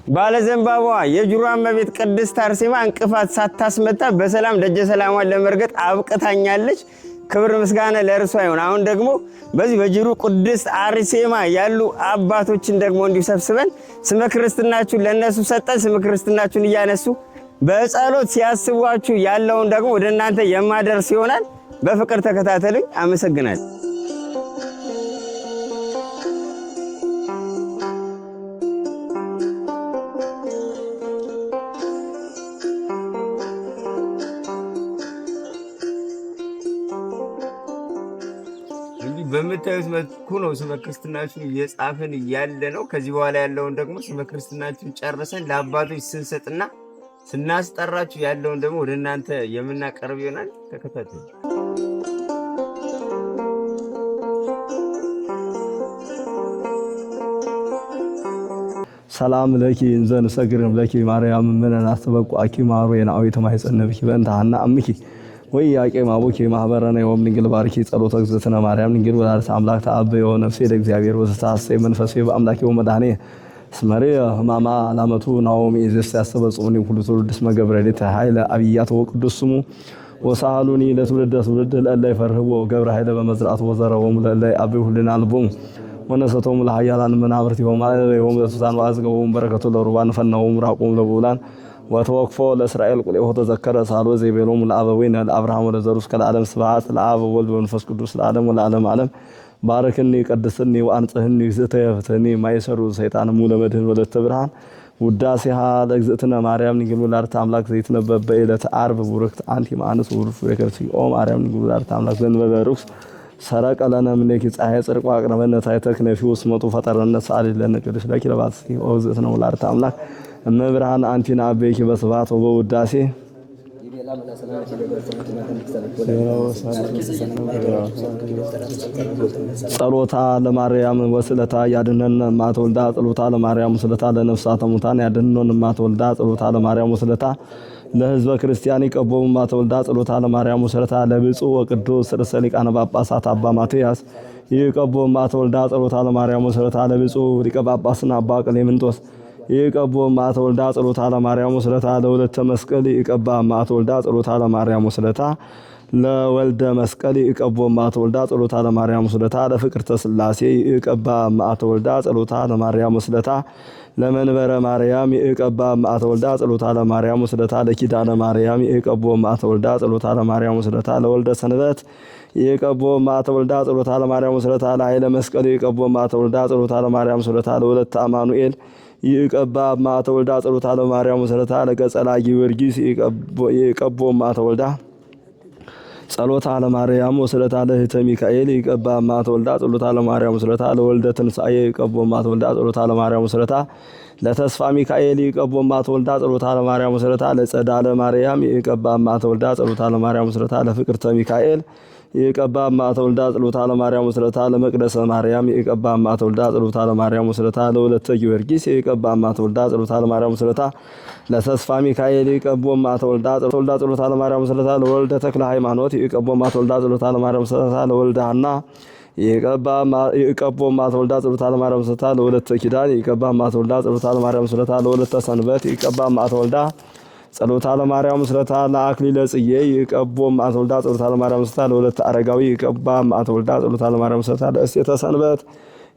ባለ ዘንባባ የጅሯን መቤት ቅድስት አርሴማ እንቅፋት ሳታስመታ በሰላም ደጀ ሰላሟን ለመርገጥ አብቅታኛለች። ክብር ምስጋና ለእርሷ ይሁን። አሁን ደግሞ በዚህ በጅሩ ቅድስት አርሴማ ያሉ አባቶችን ደግሞ እንዲሰብስበን ስመ ክርስትናችሁን ለነሱ ሰጠን። ስመ ክርስትናችሁን እያነሱ በጸሎት ሲያስቧችሁ ያለውን ደግሞ ወደ እናንተ የማደርስ ይሆናል። በፍቅር ተከታተሉኝ። አመሰግናለሁ። በመታየት መልኩ ነው ስመ ክርስትናችሁን እየጻፍን ያለ ነው። ከዚህ በኋላ ያለውን ደግሞ ስመ ክርስትናችሁን ጨርሰን ለአባቶች ስንሰጥና ስናስጠራችሁ ያለውን ደግሞ ወደ እናንተ የምናቀርብ ይሆናል። ተከታተሉ። ሰላም ለኪ እንዘን ሰግርም ለኪ ማርያም ምንን አስተበቁ አኪ ማሩ የናዊ ተማይጸነብኪ በእንታና አምኪ ወይ ያቄ ማቦኪ ማህበረና የወም ድንግል ባርኪ ጸሎተ እግዝእትነ ማርያም ድንግል ወላዲተ አምላክ ተአበዮ ነፍሴ ለእግዚአብሔር ወተሳሰይ መንፈሴ በአምላኬ ወመድኃኔ ስመሬ ህማማ ላመቱ ናኦሚ ኢዘስ ያሰበጽሙኒ ሁሉ ትውልድ እስመ ገብረዴት ኃይለ አብያት ወቅዱስ ስሙ ወሳሉኒ ለትውልደ ትውልድ ለእለ ይፈርህዎ ገብረ ኃይለ በመዝራቱ ወዘረወሙ ለእለ አብይ ሁልና አልቦሙ ወነሰቶም ለኃያላን መናብርቲሆም አለይሆም ለሱሳን ዋዝገቦም በረከቱ ለሩባን ፈናዎም ራቆም ለቡላን ወተወክፎ ለእስራኤል ቁልኤሁ ተዘከረ ሳሎ ዘይቤሎም ለአበዊነ ለአብርሃም ወለዘሩስ ከለዓለም ስብሐት ለአብ ወወልድ ወመንፈስ ቅዱስ ለዓለም ወለዓለም ዓለም ባረክኒ ቀድስኒ ወአንጽህኒ ዝተየፍትኒ ማይሰሩ ሰይጣን ሙለ መድህን ወለተ ብርሃን ውዳሴሃ ለእግዝእትነ ማርያም ድንግል ወላዲተ አምላክ ዘይትነበብ በዕለተ ዓርብ ቡርክት አንቲ ማንስ ወሩፍ ወከርሲ ኦ ማርያም ድንግል ወላዲተ አምላክ ዘንበበ ርኩስ ሰረቀ ለነ ምኔኪ ፀሐይ ጽድቅ አቅረበነ ታይተክነ ፊውስ መጡ ፈጠረነ ሳሊ ለነ ቅዱስ ለኪ ለባስ ኦ እግዝእትነ ወላዲተ አምላክ እመብርሃን አንቲና አቤኪ በስብሐት ወበውዳሴ ጸሎታ ለማርያም ወስለታ ያድነን ማተወልዳ ጸሎታ ለማርያም ወስለታ ለነፍሳተ ሙታን ያድነን ማተወልዳ ጸሎታ ለማርያም ወስለታ ለሕዝበ ክርስቲያን ይቀቦም ማተወልዳ ጸሎታ ለማርያም ወስለታ ለብፁዕ ወቅዱስ ርዕሰ ሊቃነ ጳጳሳት አባ ማትያስ ይቀቦም ማተወልዳ ጸሎታ ለማርያም ወስለታ ለብፁዕ ሊቀ ጳጳስና አባ ቀሌምንጦስ ይቀቦ ማተወልዳ ጸሎታ ለማርያም ወስለታ ለወለተ መስቀል ይቀባ ማተወልዳ ጸሎታ ለማርያም ወስለታ ለወልደ መስቀል ይቀቦ ማተወልዳ ጸሎታ ለማርያም ወስለታ ለፍቅርተ ሥላሴ ይቀባ ማተወልዳ ጸሎታ ለማርያም ወስለታ ለመንበረ ማርያም ይቀባ ማተወልዳ ጸሎታ ለማርያም ወስለታ ለኪዳነ ማርያም ይቀቦ ማተወልዳ ጸሎታ ለማርያም ወስለታ ለወልደ ሰንበት ይቀቦ ማተወልዳ ጸሎታ ለማርያም ወስለታ ለኃይለ መስቀል ይቀቦ ማተወልዳ ጸሎታ ለማርያም ወስለታ ለወለተ አማኑኤል ይቀባ ማተወልዳ ጸሎታ ለማርያም ወስለታ ለቀጸላ ጊዮርጊስ ይቀቦ ማተወልዳ ጸሎታ ለማርያም ወስለታ ለህተ ሚካኤል ይቀባ ማተወልዳ ጸሎታ ለማርያም ወስለታ ለወልደ ትንሳኤ ይቀቦ ማተወልዳ ጸሎታ ለማርያም ወስለታ ለተስፋ ሚካኤል ይቀቦ ማተወልዳ ጸሎታ ለማርያም ወስለታ ለጸዳለ ማርያም ይቀባ ማተወልዳ ጸሎታ ለማርያም ወስለታ ለፍቅርተ ሚካኤል ይቀባ ማተወልዳ ጸሎታ ለማርያም ወስለታ ለመቅደሰ ማርያም ይቀባ ማተወልዳ ጸሎታ ለማርያም ወስለታ ለወለተ ጊዮርጊስ ይቀባ ማተወልዳ ጸሎታ ለማርያም ወስለታ ለተስፋ ሚካኤል ይቀቦ ማተወልዳ ጸሎታ ለማርያም ወስለታ ለወልደ ተክለ ሃይማኖት ይቀቦ ማተወልዳ ጸሎታ ለማርያም ወስለታ ለወልደ ሐና ይቀቦ ማተወልዳ ጸሎታ ለማርያም ወስለታ ለወለተ ኪዳን ይቀባ ማተወልዳ ጸሎታ ለማርያም ወስለታ ለወለተ ሰንበት ይቀባ ማተወልዳ ጸሎታ ለማርያም ወስለታ ለአክሊለ ጽጌ ይቀቦ ማተወልዳ ጸሎታ ለማርያም ወስለታ ለወለተ አረጋዊ ይቀባ ማተወልዳ ጸሎታ ለማርያም ወስለታ ለእሴተ ሰንበት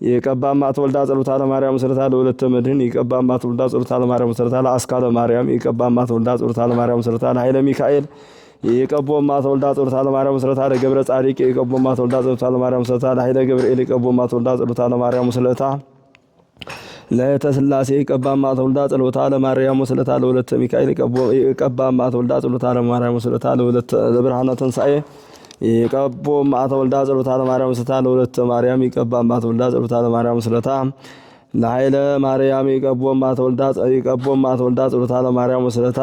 ይቀባ ማተወልዳ ጸሎታ ለማርያም ወስለታ ለወለተ መድህን ይቀባ ማተወልዳ ጸሎታ ለማርያም ወስለታ ለአስካለ ማርያም ይቀባ ማተወልዳ ጸሎታ ለማርያም ወስለታ ለኃይለ ሚካኤል ይቀቦ ማተወልዳ ጸሎታ ለማርያም ወስለታ ለገብረ ጻዲቅ ይቀቦ ማተወልዳ ጸሎታ ለማርያም ወስለታ ለኃይለ ገብርኤል ይቀቦ ማተወልዳ ጸሎታ ለማርያም ወስለታ ለእተ ሥላሴ ይቀባ ማተወልዳ ጸሎታ ለማርያም ወስለታ ለወለተ ሚካኤል ይቀባ ማተወልዳ ጸሎታ ለማርያም ወስለታ ለወለተ ለብርሃነ ትንሣኤ ይቀቦ ማተወልዳ ጸሎታ ለማርያም ወስለታ ለወለተ ማርያም ይቀባ ማተወልዳ ጸሎታ ለማርያም ወስለታ ለኃይለ ማርያም ይቀቦ ማተወልዳ ጸሎታ ለማርያም ወስለታ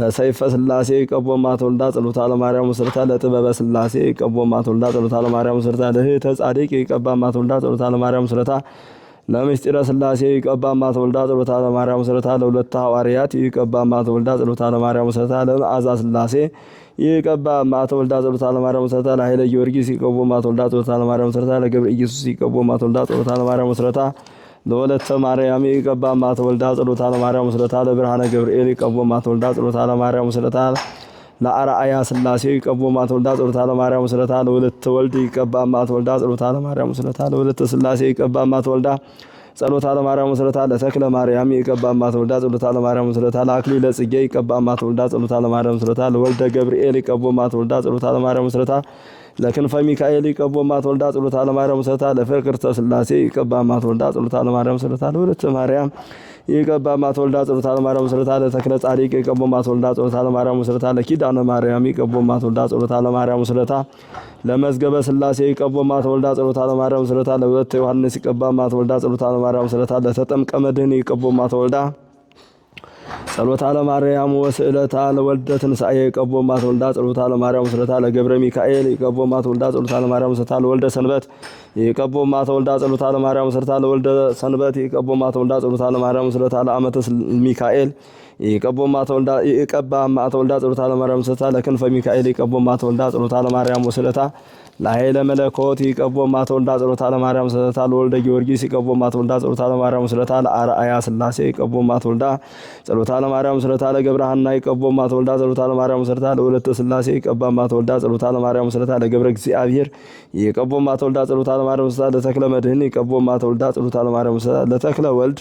ለሰይፈ ሥላሴ ይቀቦ ማተወልዳ ጸሎታ ለማርያም ወስለታ ለጥበበ ሥላሴ ይቀቦ ማተወልዳ ጸሎታ ለማርያም ወስለታ ለህተ ጻዲቅ ይቀባ ማተወልዳ ጸሎታ ለማርያም ወስለታ ለምስጢረ ሥላሴ ይቀባ ማተወልዳ ጸሎታ ለማርያም ወስለታ ለሁለቱ ሐዋርያት ይቀባ ማተወልዳ ጸሎታ ለማርያም ወስለታ ለመዓዛ ሥላሴ ይቀባ ማተወልዳ ጸሎታ ለማርያም ወስለታ ለኃይለ ጊዮርጊስ ይቀቦ ማተወልዳ ጸሎታ ለማርያም ወስለታ ለገብረ ኢየሱስ ይቀቦ ማተወልዳ ጸሎታ ለማርያም ወስለታ ለወለተ ማርያም ይቀባ ማተወልዳ ጸሎታ ለማርያም ስለታ ለብርሃነ ገብርኤል ይቀቦ ማተወልዳ ጸሎታ ለማርያም ስለታ ለአርአያ ስላሴ ይቀቦ ማተወልዳ ጸሎታ ለማርያም ስለታ ለወለተ ወልድ ይቀባ ማተወልዳ ጸሎታ ለማርያም ስለታ ለወለተ ስላሴ ይቀባ ማተወልዳ ጸሎታ ለማርያም ስለታ ለተክለ ማርያም ይቀባ ማተወልዳ ጸሎታ ለማርያም ስለታ ለአክሊለ ጽጌ ይቀባ ማተወልዳ ጸሎታ ለማርያም ስለታ ለወልደ ገብርኤል ይቀቦ ማተወልዳ ጸሎታ ለማርያም ስለታ ለክንፈ ሚካኤል ይቀቦ ማተወልዳ ጸሎታ ለማርያም ስለታ ለፍቅርተ ስላሴ ይቀባ ማተወልዳ ጸሎታ ለማርያም ስለታ ለወለተ ማርያም ይቀባ ማተወልዳ ጸሎታ ለማርያም ስለታ ለተክለ ጻዲቅ ይቀቦ ማተወልዳ ጸሎታ ለማርያም ስለታ ለኪዳነ ማርያም ይቀቦ ማተወልዳ ጸሎታ ለማርያም ስለታ ለመዝገበ ስላሴ ይቀቦ ማተወልዳ ጸሎታ ለማርያም ስለታ ለወለተ ዮሐንስ ይቀባ ማተወልዳ ጸሎታ ለማርያም ስለታ ለተጠምቀ መድኅን ይቀቦ ማተወልዳ ጸሎታ ለማርያም ወስዕለታ ለወልደ ትንሣኤ ይቀቦ ማተወልዳ ጸሎታ ለማርያም ስለታ ለገብረ ሚካኤል ይቀቦ ማተወልዳ ጸሎታ ለማርያም ስለታ ለወልደ ሰንበት ይቀቦ ማተወልዳ ጸሎታ ለማርያም ስለታ ለወልደ ሰንበት ይቀቦ ማተወልዳ ጸሎታ ለማርያም ስለታ ለአመተ ሚካኤል ይቀቦ ማተወልዳ ይቀባ ማተወልዳ ጸሎታ ለማርያም ስለታ ለክንፈ ሚካኤል ይቀቦ ማተወልዳ ጸሎታ ለማርያም ስለታ ለኃይለ መለኮት ይቀቦ ማተወልዳ ጸሎታ ለማርያም ስለታ ለወልደ ጊዮርጊስ ይቀቦ ማተወልዳ ጸሎታ ለማርያም ስለታ ለአርአያ ስላሴ ይቀቦ ማተወልዳ ጸሎታ ለማርያም ስለታ ለገብረሃና ይቀቦ ማተወልዳ ጸሎታ ለማርያም ስለታ ለወለተ ስላሴ ይቀባ ማተወልዳ ጸሎታ ለማርያም ስለታ ለገብረ እግዚአብሔር ይቀቦ ማተወልዳ ጸሎታ ለማርያም ስለታ ለተክለ መድኅን ይቀቦ ማተወልዳ ጸሎታ ለማርያም ስለታ ለተክለ ወልድ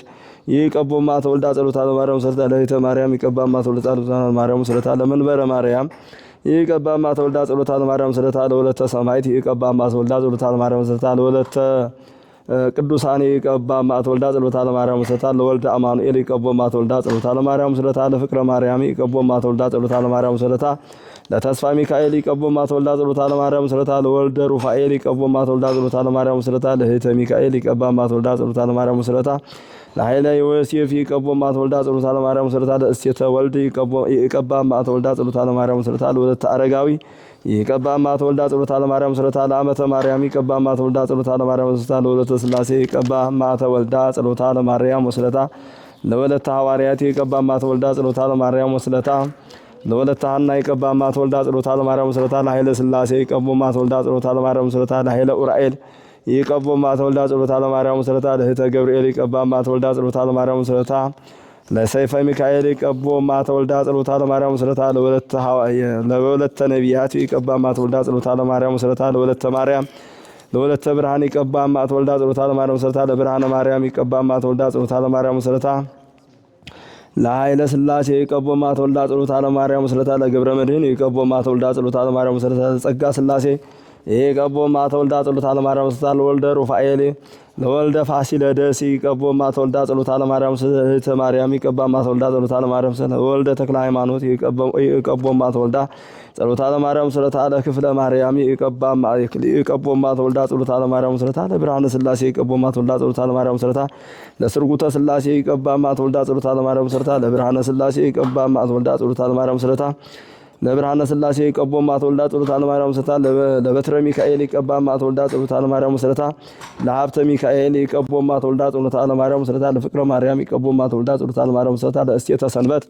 ይቀቦ ማተወልዳ ጸሎታ ለማርያም ስለታ ለቤተ ማርያም ይቀባ ማተወልዳ ጸሎታ ለማርያም ስለታ ለመንበረ ማርያም ይቀባ ማተወልዳ ጸሎታ ለማርያም ስለታ ለወለተ ሰማዕት ይቀባ ማተወልዳ ጸሎታ ለማርያም ስለታ ለወለተ ቅዱሳን ይቀባ ማተወልዳ ጸሎታ ለማርያም ስለታ ለወልደ አማኑኤል ይቀቦ ማተወልዳ ጸሎታ ለማርያም ስለታ ለፍቅረ ማርያም ይቀቦ ማተወልዳ ጸሎታ ለማርያም ስለታ ለተስፋ ሚካኤል ይቀቦ ማተወልዳ ጸሎታ ለማርያም ስለታ ለወልደ ሩፋኤል ይቀቦ ማተወልዳ ጸሎታ ለማርያም ስለታ ለህተ ሚካኤል ይቀባ ማተወልዳ ጸሎታ ለማርያም ስለታ ለኃይለ ዮሴፍ ይቀቦ ማተወልዳ ጸሎታ ለማርያም ስለታ ለእስቴተ ወልድ ይቀባ ማተወልዳ ጸሎታ ለማርያም ስለታ ለወለተ አረጋዊ ይቀባ ማተወልዳ ጸሎታ ለማርያም ስለታ ለአመተ ማርያም ይቀባ ማተወልዳ ጸሎታ ለማርያም ስለታ ለወለተ ስላሴ ይቀባ ማተወልዳ ጸሎታ ለማርያም ስለታ ለወለተ ሐዋርያት ይቀባ ማተወልዳ ጸሎታ ለማርያም ስለታ ለወለተ ሐና ይቀባ ማተወልዳ ጸሎታ ለማርያም ስለታ ለኃይለ ስላሴ ይቀቦ ማተወልዳ ጸሎታ ለማርያም ስለታ ለኃይለ ኡራኤል ይቀቦ ማተወልዳ ጸሎታ ለማርያም ስለታ ለህተ ገብርኤል ይቀባ ማተወልዳ ጸሎታ ለማርያም ስለታ ለሰይፈ ሚካኤል ይቀቦ ማተወልዳ ጸሎታ ለማርያም ስለታ ለወለተ ነቢያት ይቀባ ማተወልዳ ጸሎታ ለማርያም ስለታ ለወለተ ማርያም ለወለተ ብርሃን ይቀባ ማተወልዳ ጸሎታ ለማርያም ስለታ ለብርሃነ ማርያም ይቀባ ማተወልዳ ጸሎታ ለማርያም ስለታ ለኃይለ ስላሴ ይቀቦ ማተወልዳ ጸሎታ ለማርያም ስለታ ለገብረ መድኅን ይቀቦ ማተወልዳ ጸሎታ ለማርያም ስለታ ለጸጋ ስላሴ ይቀቦ ማተወልዳ ጸሎታ ለማርያም ስለታ ለወልደ ሩፋኤል ለወልደ ፋሲለደስ ይቀቦ ማተወልዳ ጸሎታ ለማርያም ስለታ ማርያም ይቀባ ማተወልዳ ጸሎታ ለማርያም ስለታ ለወልደ ተክለ ሃይማኖት ይቀቦ ማተወልዳ ጸሎታ ለማርያም ስለታ ለክፍለ ማርያም ይቀቦ ማተወልዳ ጸሎታ ለማርያም ስለታ ለብርሃነ ስላሴ ይቀቦ ማተወልዳ ጸሎታ ለማርያም ስለታ ለስርጉተ ስላሴ ይቀባ ማተወልዳ ጸሎታ ለማርያም ስለታ ለብርሃነ ስላሴ ይቀባ ማተወልዳ ጸሎታ ለማርያም ስለታ ለብርሃነ ስላሴ ይቀቦ ማተወልዳ ጸሎታ ለማርያም ስለታ ለበትረ ሚካኤል ይቀባ ማተወልዳ ጸሎታ ለማርያም ስለታ ለሀብተ ሚካኤል ይቀቦ ማተወልዳ ጸሎታ ለማርያም ስለታ ለፍቅረ ማርያም ይቀቦ ማተወልዳ ጸሎታ ለማርያም ስለታ ለእስቴተ ሰንበት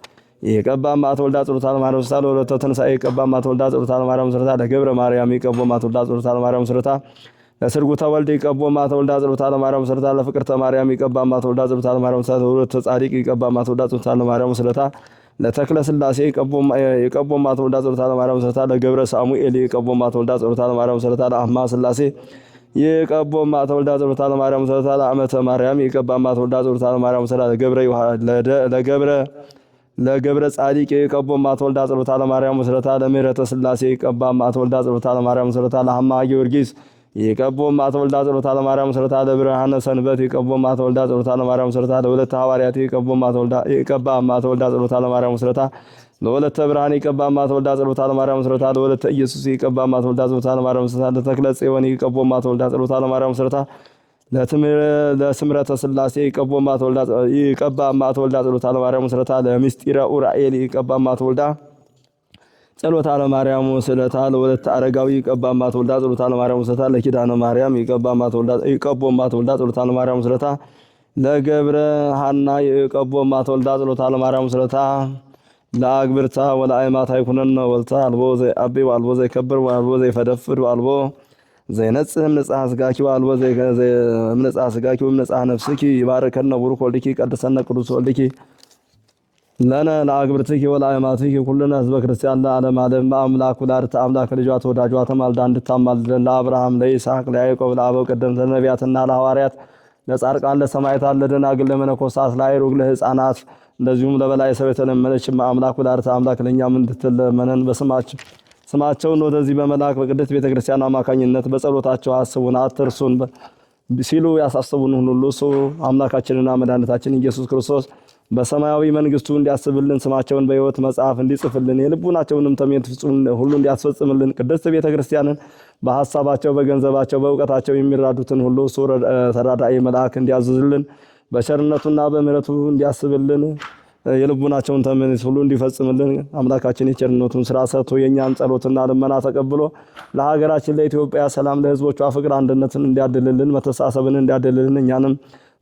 ይቀባ ማተወልዳ ጸሎታ ለማርያም ስለታ ለወለተ ትንሣኤ ይቀባ ማተወልዳ ጸሎታ ለማርያም ስለታ ለገብረ ማርያም ይቀቦ ማተወልዳ ጸሎታ ለማርያም ስለታ ለስርጉተ ወልድ ይቀቦ ማተወልዳ ጸሎታ ለማርያም ስለታ ለፍቅርተ ማርያም ይቀባ ማተወልዳ ጸሎታ ለማርያም ስለታ ለወለተ ጻዲቅ ይቀባ ማተወልዳ ጸሎታ ለማርያም ስለታ ለተክለ ስላሴ ይቀቦ ማተወልዳ ጸሎታ ለማርያም ስለታ ለገብረ ሳሙኤል ይቀቦ ማተወልዳ ጸሎታ ለማርያም ስለታ ለአህማ ስላሴ ይቀቦ ማተወልዳ ጸሎታ ለማርያም ስለታ ለአመተ ማርያም ይቀባ ማተወልዳ ጸሎታ ለማርያም ስለታ ለገብረ ጻዲቅ ይቀቦ ማተወልዳ ጸሎታ ለማርያም ስለታ ለምህረተ ስላሴ ይቀባ ማተወልዳ ጸሎታ ለማርያም ስለታ ለሐማ ጊዮርጊስ ይቀቦ ማተወልዳ ጸሎታ ለማርያም ስለታ ለብርሃነ ሰንበት ይቀቦ ማተወልዳ ጸሎታ ለማርያም ስለታ ለወለተ ሐዋርያት ይቀባ ማተወልዳ ጸሎታ ለማርያም ስለታ ለወለተ ብርሃን ይቀባ ማተወልዳ ጸሎታ ለማርያም ስለታ ለወለተ ኢየሱስ ይቀባ ማተወልዳ ጸሎታ ለማርያም ስለታ ለተክለ ጽዮን ይቀቦ ማተወልዳ ጸሎታ ለማርያም ስለታ ለስምረተ ስላሴ ይቀቦ ማተወልዳ ጸሎታ ለማርያም ስለታ ለምስጢረ ኡራኤል ይቀባ ማተወልዳ ጸሎታ ለማርያም ስለታ ለወለተ አረጋዊ ይቀባ ማተወልዳ ጸሎታ ለማርያም ስለታ ለኪዳነ ማርያም ይቀቦ ማተወልዳ ጸሎታ ለማርያም ስለታ ለገብረ ሐና ይቀቦ ማተወልዳ ጸሎታ ለማርያም ስለታ ለአግብርታ ወለአይማታ ይኩነነ ወልታ አልቦ ዘይ አቢ ወአልቦ ዘይ ከብር ወአልቦ ዘይ ፈደፍር ወአልቦ ዘይነጽም ንጽሐ ስጋኪ ወአልቦ ዘይነጽሐ ስጋኪ ወንጽሐ ነፍስኪ ይባርከነ ቡሩክ ወልድኪ ቀድሰነ ቅዱስ ወልድኪ ለነ ለአግብርትኪ ወለአእማትኪ ኩልነ ህዝበ ክርስቲያን ለዓለም ዓለም በአምላክ ወላዲተ አምላክ ልጇ ተወዳጇ ተማልዳ እንድታማልደን ለአብርሃም ለይስሐቅ ለያዕቆብ ለአበው ቀደምት ለነቢያትና ለሐዋርያት ለጻድቃን ለሰማዕታት ለደናግል ለመነኮሳት ለአይሩግ ለሕፃናት እንደዚሁም ለበላይ ሰው የተለመነች አምላክ ወላዲተ አምላክ ለእኛም እንድትለመነን ስማቸውን ወደዚህ በመላክ በቅድስት ቤተክርስቲያን አማካኝነት በጸሎታቸው አስቡን አትርሱን ሲሉ ያሳስቡን ሁሉ እሱ አምላካችንና መድኃኒታችን ኢየሱስ ክርስቶስ በሰማያዊ መንግስቱ እንዲያስብልን ስማቸውን በሕይወት መጽሐፍ እንዲጽፍልን የልቡናቸውንም ተመኝቶ ፍጹም ሁሉ እንዲያስፈጽምልን ቅድስት ቤተክርስቲያንን በሐሳባቸው በገንዘባቸው በእውቀታቸው የሚራዱትን ሁሉ እሱ ተራዳኢ መልአክ እንዲያዝዝልን በቸርነቱና በምሕረቱ እንዲያስብልን የልቡናቸውን ተመኝቶ ሁሉ እንዲፈጽምልን አምላካችን የቸርነቱን ስራ ሰጥቶ የኛን ጸሎትና ልመና ተቀብሎ ለሀገራችን ለኢትዮጵያ ሰላም ለሕዝቦቿ ፍቅር አንድነትን እንዲያድልልን መተሳሰብን እንዲያድልልን እኛንም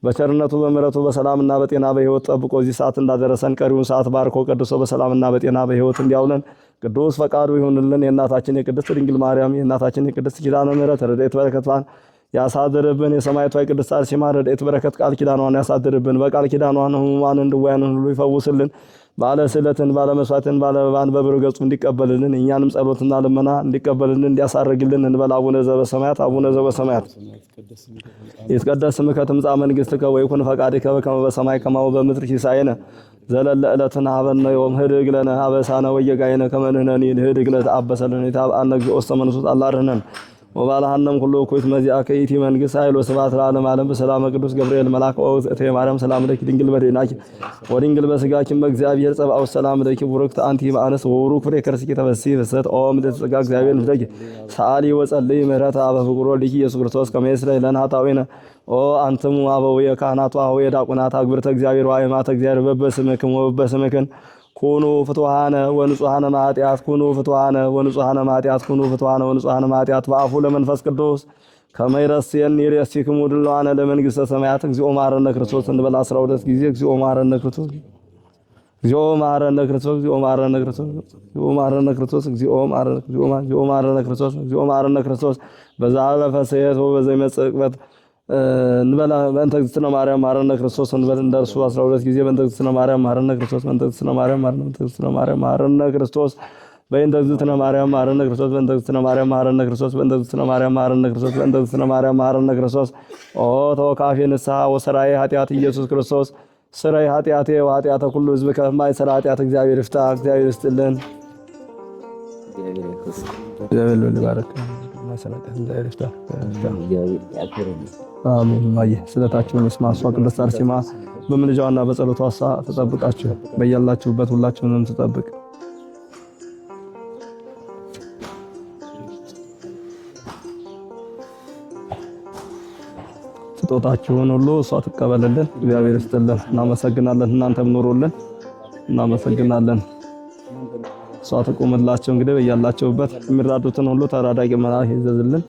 በቸርነቱ በምሕረቱ በሰላምና በጤና በሕይወት ጠብቆ እዚህ ሰዓት እንዳደረሰን ቀሪውን ሰዓት ባርኮ ቀድሶ በሰላምና በጤና በሕይወት እንዲያውለን ቅዱስ ፈቃዱ ይሁንልን። የእናታችን የቅድስት ድንግል ማርያም የእናታችን የቅድስት ኪዳነ ምሕረት ረድኤት በረከቷን ያሳድርብን። የሰማዕቷ የቅድስት አርሴማ ረድኤት በረከት ቃል ኪዳኗን ያሳድርብን። በቃል ኪዳኗን ሕሙማንን ድውያንን ሁሉ ይፈውስልን። ባለ ስዕለትን ባለ መስዋዕትን ባለ መባን በብሩህ ገጹ እንዲቀበልልን እኛንም ጸሎትና ልመና እንዲቀበልልን እንዲያሳርግልን እንበል። አቡነ ዘበሰማያት አቡነ ዘበሰማያት ይትቀደስ ስምከ ትምጻእ መንግሥትከ ወይኩን ፈቃድከ በከመ በሰማይ ከማሁ በምድር ሲሳየነ ዘለለ ዕለትነ ሀበነ ዮም ህድግ ለነ አበሳነ ወጌጋየነ ከመ ንሕነኒ ንህድግ ለተአበሰ ለነ ኢታብአነ እግዚኦ ውስተ መንሱት አላርህነን ወባልሃንም ኩሉ እኩይት መዚአከ ይእቲ መንግሥት ኃይል ወስብሐት ለዓለመ ዓለም በሰላመ ቅዱስ ገብርኤል መልአክ ወእግዝእትየ ማርያም ሰላም ለኪ ድንግል በድኅናኪ ወድንግል በሥጋኪ በእግዚአብሔር ጸባኦት ሰላም ለኪ ቡርክት አንቲ እምአንስት ወቡሩክ ፍሬ ከርሥኪ ተፈሥሒ ፍስሕት ኦ ምልዕተ ጸጋ እግዚአብሔር ምስሌኪ ሰአሊ ወጸልዪ ምህረተ በፍቁር ወልድኪ ኢየሱስ ክርስቶስ ከመ ይስረይ ለነ ኃጣውኢነ ኦ አንትሙ አበዊየ ካህናቱ አኀዊየ ዲያቆናት አግብርተ እግዚአብሔር ወአእማተ እግዚአብሔር በበስምክሙ ወበስምክን ኩኑ ፍቱሃነ ወንጹሃነ ማጢአት ኩኑ ፍቱሃነ ወንጹሃነ ማጢአት ኩኑ ፍቱሃነ ወንጹሃነ ማጢአት በአፉ ለመንፈስ ቅዱስ ከመይረስየን ይረስይክሙ ድልዋነ ለመንግሥተ ሰማያት እግዚኦ መሐረነ ክርስቶስ እንበል 12 ጊዜ እግዚኦ መሐረነ ክርስቶስ እግዚኦ መሐረነ ክርስቶስ እግዚኦ መሐረነ ክርስቶስ እግዚኦ መሐረነ ክርስቶስ እግዚኦ መሐረነ ክርስቶስ እግዚኦ መሐረነ ክርስቶስ በዛለፈ ሰየት ወበዘይመጽእ ቅበት እንበላ በእንተ እግዝእትነ ማርያም መሐረነ ክርስቶስ እንበል እንደርሱ 12 ጊዜ በእንተ እግዝእትነ ማርያም መሐረነ ክርስቶስ በእንተ እግዝእትነ ማርያም መሐረነ ክርስቶስ በእንተ እግዝእትነ ማርያም መሐረነ ክርስቶስ በእንተ እግዝእትነ ማርያም መሐረነ ክርስቶስ በእንተ እግዝእትነ ማርያም መሐረነ ክርስቶስ በእንተ እግዝእትነ ማርያም መሐረነ ክርስቶስ ኦ ተወካፌ ንስሐ ወሰራዬ ኃጢአት ኢየሱስ ክርስቶስ ስራይ ኃጢአቴ ወኃጢአተ ኩሉ ሕዝብ ከማይሰራ ኃጢአት እግዚአብሔር ይፍታ። እግዚአብሔር ይስጥልን። እግዚአብሔር ይባርክ። ማሰራት እግዚአብሔር ይፍታ። አሜን። ማየ ስለታችሁን ይስማ። እሷ ቅድስት አርሴማ በምልጃዋና በጸሎቷ ተጠብቃችሁ በያላችሁበት ሁላችሁንም ተጠብቅ። ስጦታችሁን ሁሉ እሷ ትቀበልልን። እግዚአብሔር ይስጥልን። እናመሰግናለን። እናንተም ኑሩልን። እናመሰግናለን። እሷ ትቆምላችሁ። እንግዲህ በያላችሁበት የሚራዱትን ሁሉ ተራዳቂ መልአክ ይዘዝልን።